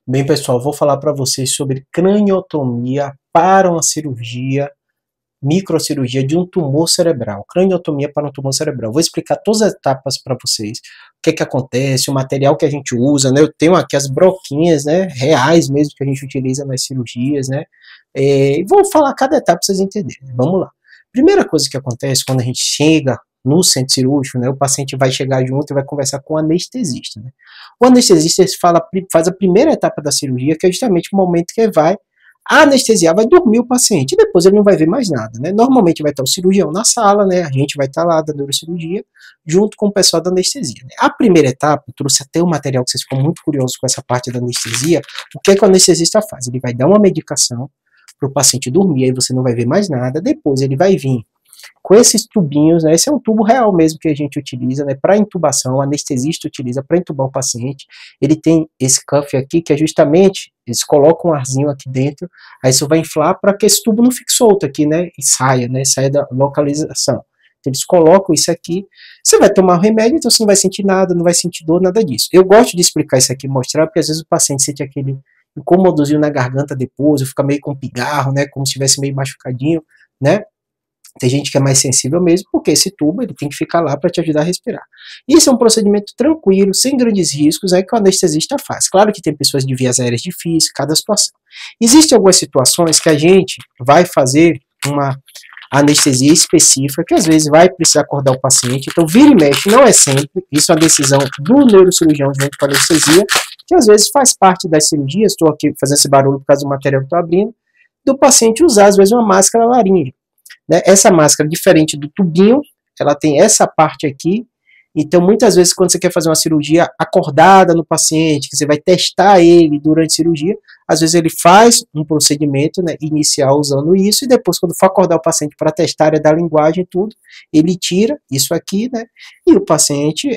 Bem, pessoal, vou falar para vocês sobre craniotomia para uma cirurgia, microcirurgia de um tumor cerebral. Craniotomia para um tumor cerebral. Vou explicar todas as etapas para vocês. O que acontece, o material que a gente usa, né? Eu tenho aqui as broquinhas, né? Reais mesmo que a gente utiliza nas cirurgias, né? E vou falar cada etapa para vocês entenderem. Vamos lá. Primeira coisa que acontece quando a gente chega no centro cirúrgico, né, o paciente vai chegar junto e vai conversar com o anestesista. Né? O anestesista faz a primeira etapa da cirurgia, que é justamente o momento que ele vai anestesiar, vai dormir o paciente, e depois ele não vai ver mais nada. Né? Normalmente vai estar o cirurgião na sala, né? A gente vai estar lá da neurocirurgia, junto com o pessoal da anestesia. Né? A primeira etapa, eu trouxe até um material que vocês ficam muito curiosos com essa parte da anestesia. O que o anestesista faz? Ele vai dar uma medicação para o paciente dormir, aí você não vai ver mais nada, depois ele vai vir com esses tubinhos, né? Esse é um tubo real mesmo que a gente utiliza, né? Para intubação, o anestesista utiliza para intubar o paciente. Ele tem esse cuff aqui, que é justamente, eles colocam um arzinho aqui dentro, aí isso vai inflar para que esse tubo não fique solto aqui, né? E saia, né? Saia da localização. Então, eles colocam isso aqui, você vai tomar o remédio, então você não vai sentir nada, não vai sentir dor, nada disso. Eu gosto de explicar isso aqui, mostrar, porque às vezes o paciente sente aquele incômodozinho na garganta depois, ou fica meio com pigarro, né? Como se estivesse meio machucadinho, né? Tem gente que é mais sensível mesmo, porque esse tubo ele tem que ficar lá para te ajudar a respirar. Isso é um procedimento tranquilo, sem grandes riscos, é que o anestesista faz. Claro que tem pessoas de vias aéreas difíceis, cada situação. Existem algumas situações que a gente vai fazer uma anestesia específica, que às vezes vai precisar acordar o paciente, então vira e mexe, não é sempre, isso é uma decisão do neurocirurgião junto com a anestesia, que às vezes faz parte das cirurgias, estou aqui fazendo esse barulho por causa do material que estou abrindo, do paciente usar às vezes uma máscara laríngea. Né? Essa máscara, diferente do tubinho, ela tem essa parte aqui, então muitas vezes quando você quer fazer uma cirurgia acordada no paciente, que você vai testar ele durante a cirurgia, às vezes ele faz um procedimento, né, inicial usando isso, e depois quando for acordar o paciente para testar a área da linguagem e tudo, ele tira isso aqui, né, e o paciente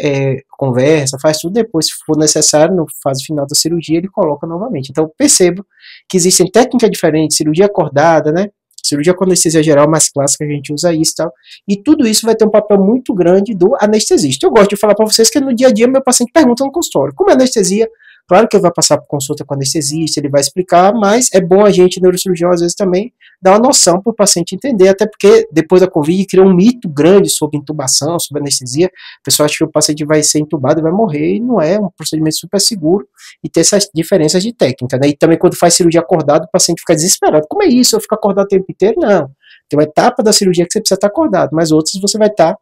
conversa, faz tudo, depois se for necessário, no fase final da cirurgia, ele coloca novamente. Então perceba que existem técnicas diferentes, cirurgia acordada, né, cirurgia com anestesia geral mais clássica, a gente usa isso e tal. E tudo isso vai ter um papel muito grande do anestesista. Eu gosto de falar para vocês que no dia a dia meu paciente pergunta no consultório, como é anestesia? Claro que ele vai passar por consulta com o anestesista, ele vai explicar, mas é bom a gente, neurocirurgião, às vezes também dar uma noção para o paciente entender, até porque depois da Covid criou um mito grande sobre intubação, sobre anestesia. O pessoal acha que o paciente vai ser intubado e vai morrer, e não é um procedimento super seguro, e ter essas diferenças de técnica, né? E também quando faz cirurgia acordado, o paciente fica desesperado. Como é isso? Eu fico acordado o tempo inteiro? Não. Tem uma etapa da cirurgia que você precisa estar acordado, mas outras você vai estar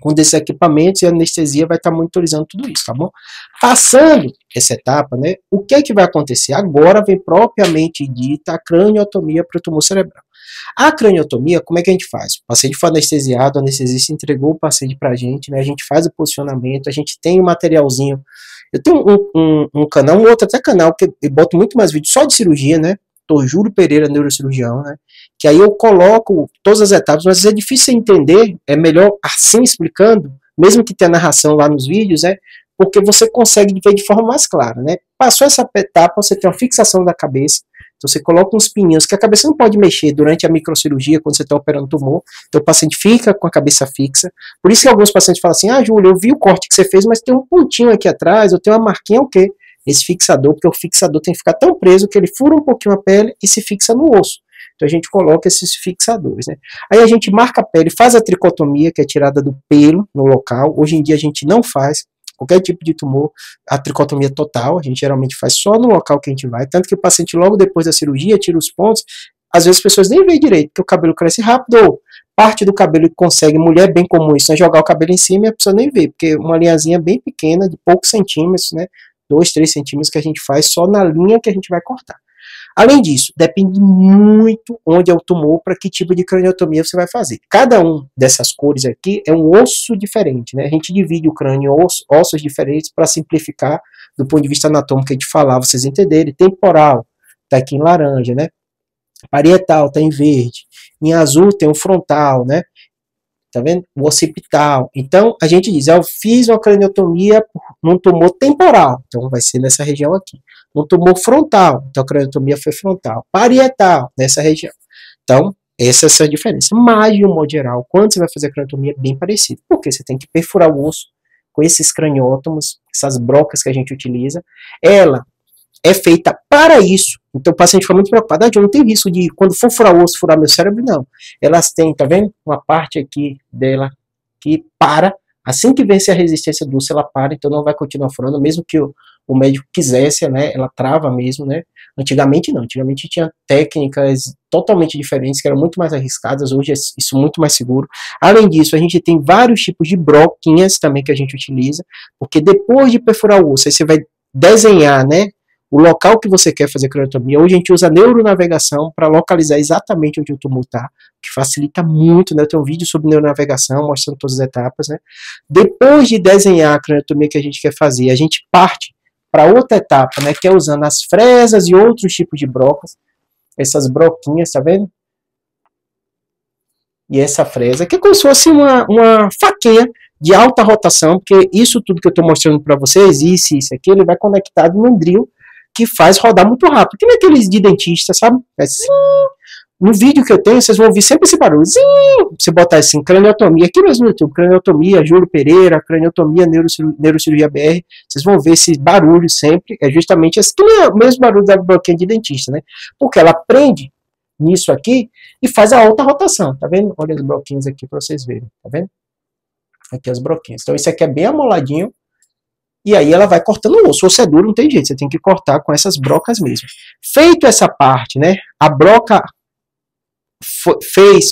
com desses equipamentos e a anestesia vai estar monitorizando tudo isso, tá bom? Passando essa etapa, né, o que é que vai acontecer? Agora vem propriamente dita a craniotomia para o tumor cerebral. A craniotomia, como é que a gente faz? O paciente foi anestesiado, o anestesista entregou o paciente para a gente, né, a gente faz o posicionamento, a gente tem um materialzinho. Eu tenho um canal, um outro até canal, que eu boto muito mais vídeos só de cirurgia, né, Júlio Pereira, neurocirurgião, né? Que aí eu coloco todas as etapas, mas é difícil entender, é melhor assim explicando, mesmo que tenha narração lá nos vídeos, né? Porque você consegue ver de forma mais clara, né? Passou essa etapa, você tem uma fixação da cabeça, então você coloca uns pininhos, que a cabeça não pode mexer durante a microcirurgia, quando você está operando tumor, então o paciente fica com a cabeça fixa. Por isso que alguns pacientes falam assim, ah, Júlio, eu vi o corte que você fez, mas tem um pontinho aqui atrás, eu tenho uma marquinha, o quê? Esse fixador, porque o fixador tem que ficar tão preso que ele fura um pouquinho a pele e se fixa no osso. Então a gente coloca esses fixadores, né? Aí a gente marca a pele, faz a tricotomia, que é tirada do pelo no local. Hoje em dia a gente não faz qualquer tipo de tumor, a tricotomia total, a gente geralmente faz só no local que a gente vai, tanto que o paciente logo depois da cirurgia tira os pontos, às vezes as pessoas nem veem direito, porque o cabelo cresce rápido, ou parte do cabelo que consegue, mulher bem comum, isso é jogar o cabelo em cima e a pessoa nem vê, porque uma linhazinha bem pequena, de poucos centímetros, né? 2, 3 centímetros que a gente faz só na linha que a gente vai cortar. Além disso, depende muito onde é o tumor, para que tipo de craniotomia você vai fazer. Cada um dessas cores aqui é um osso diferente, né? A gente divide o crânio em ossos diferentes para simplificar do ponto de vista anatômico que a gente falar, vocês entenderem. Temporal, tá aqui em laranja, né? Parietal, tá em verde. Em azul tem o frontal, né? Tá vendo? O occipital. Então, a gente diz, eu fiz uma craniotomia num tumor temporal, então vai ser nessa região aqui. Num tumor frontal, então a craniotomia foi frontal. Parietal, nessa região. Então, essa é essa diferença. Mas, de um modo geral, quando você vai fazer a craniotomia, é bem parecido. Porque você tem que perfurar o osso com esses craniótomos, essas brocas que a gente utiliza. Ela é feita para isso. Então o paciente fica muito preocupado, eu não tenho risco de, quando for furar o osso, furar meu cérebro, não. Elas têm, tá vendo? Uma parte aqui dela que para, assim que vence a resistência do osso, ela para, então não vai continuar furando, mesmo que o médico quisesse, né, ela trava mesmo, né. Antigamente não, antigamente tinha técnicas totalmente diferentes, que eram muito mais arriscadas, hoje é isso muito mais seguro. Além disso, a gente tem vários tipos de broquinhas também que a gente utiliza, porque depois de perfurar o osso, aí você vai desenhar, né, o local que você quer fazer craniotomia. Hoje a gente usa neuronavegação para localizar exatamente onde o tumor está, que facilita muito, né? Eu tenho um vídeo sobre neuronavegação mostrando todas as etapas, né? Depois de desenhar a craniotomia que a gente quer fazer, a gente parte para outra etapa, né? Que é usando as fresas e outros tipos de brocas. Essas broquinhas, tá vendo? E essa fresa, que é como se fosse uma faquinha de alta rotação, porque isso tudo que eu estou mostrando para vocês, isso aqui, ele vai conectado num drill que faz rodar muito rápido, que nem aqueles de dentista, sabe? É assim. No vídeo que eu tenho, vocês vão ouvir sempre esse barulho. Você botar assim, craniotomia, aqui mesmo no YouTube, craniotomia, Júlio Pereira, craniotomia, neurocirurgia BR, vocês vão ver esse barulho sempre, é justamente esse, que é o mesmo barulho da bloqueia de dentista, né? Porque ela prende nisso aqui e faz a alta rotação, tá vendo? Olha os bloquinhos aqui para vocês verem, tá vendo? Aqui as broquinhas. Então esse aqui é bem amoladinho, e aí ela vai cortando o osso. O osso é duro, não tem jeito, você tem que cortar com essas brocas mesmo. Feito essa parte, né, a broca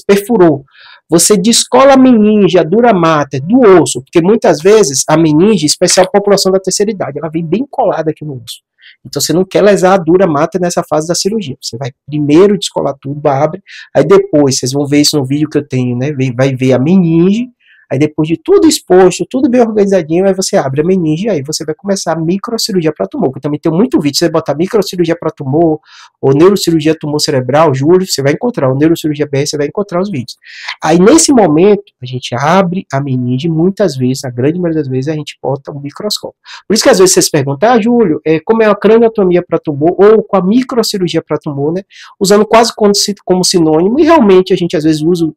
perfurou, você descola a meninge, a dura mater do osso, porque muitas vezes a meninge, especial para a população da terceira idade, ela vem bem colada aqui no osso. Então você não quer lesar a dura mater nessa fase da cirurgia. Você vai primeiro descolar tudo, abre, aí depois, vocês vão ver isso no vídeo que eu tenho, né, vai ver a meninge. Aí depois de tudo exposto, tudo bem organizadinho, aí você abre a meninge e aí você vai começar a microcirurgia para tumor. Eu também tem muito vídeo, você botar microcirurgia para tumor, ou neurocirurgia tumor cerebral, Júlio, você vai encontrar, ou neurocirurgia BR, você vai encontrar os vídeos. Aí nesse momento, a gente abre a meninge, muitas vezes, a grande maioria das vezes, a gente bota um microscópio. Por isso que às vezes vocês perguntam, Júlio, como é a craniotomia para tumor, ou com a microcirurgia para tumor, né? Usando quase como sinônimo, e realmente a gente às vezes usa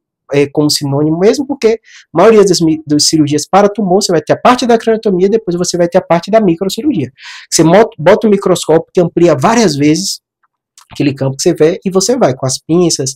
como sinônimo mesmo, porque a maioria das cirurgias para tumor, você vai ter a parte da craniotomia, depois você vai ter a parte da microcirurgia. Você bota o microscópio que amplia várias vezes aquele campo que você vê, e você vai com as pinças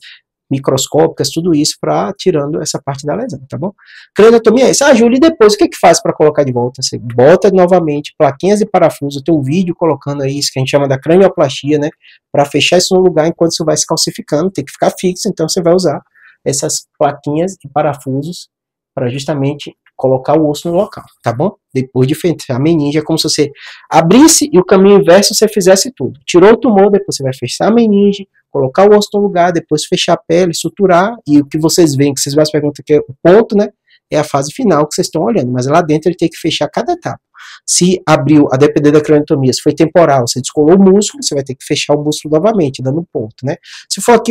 microscópicas, tudo isso para tirando essa parte da lesão, tá bom? Craniotomia é isso. Júlio, e depois o que faz para colocar de volta? Você bota novamente plaquinhas de parafuso, tem um vídeo colocando aí isso que a gente chama da cranioplastia, né? Para fechar isso no lugar enquanto isso vai se calcificando, tem que ficar fixo, então você vai usar essas plaquinhas de parafusos para justamente colocar o osso no local, tá bom? Depois de fechar a meninge, é como se você abrisse e o caminho inverso você fizesse tudo. Tirou o tumor, depois você vai fechar a meninge, colocar o osso no lugar, depois fechar a pele, suturar, e o que vocês veem, que vocês vão perguntar que é o ponto, né? É a fase final que vocês estão olhando, mas lá dentro ele tem que fechar cada etapa. Se abriu, a depender da craniotomia, se foi temporal, você descolou o músculo, você vai ter que fechar o músculo novamente, dando um ponto, né? Se for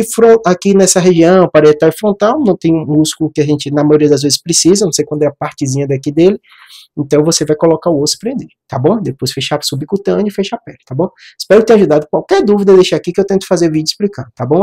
aqui nessa região, parietal e frontal, não tem músculo que a gente, na maioria das vezes, precisa, não sei quando é a partezinha daqui dele, então você vai colocar o osso e prender, tá bom? Depois fechar subcutâneo e fechar a pele, tá bom? Espero ter ajudado. Qualquer dúvida, deixa aqui que eu tento fazer vídeo explicando, tá bom?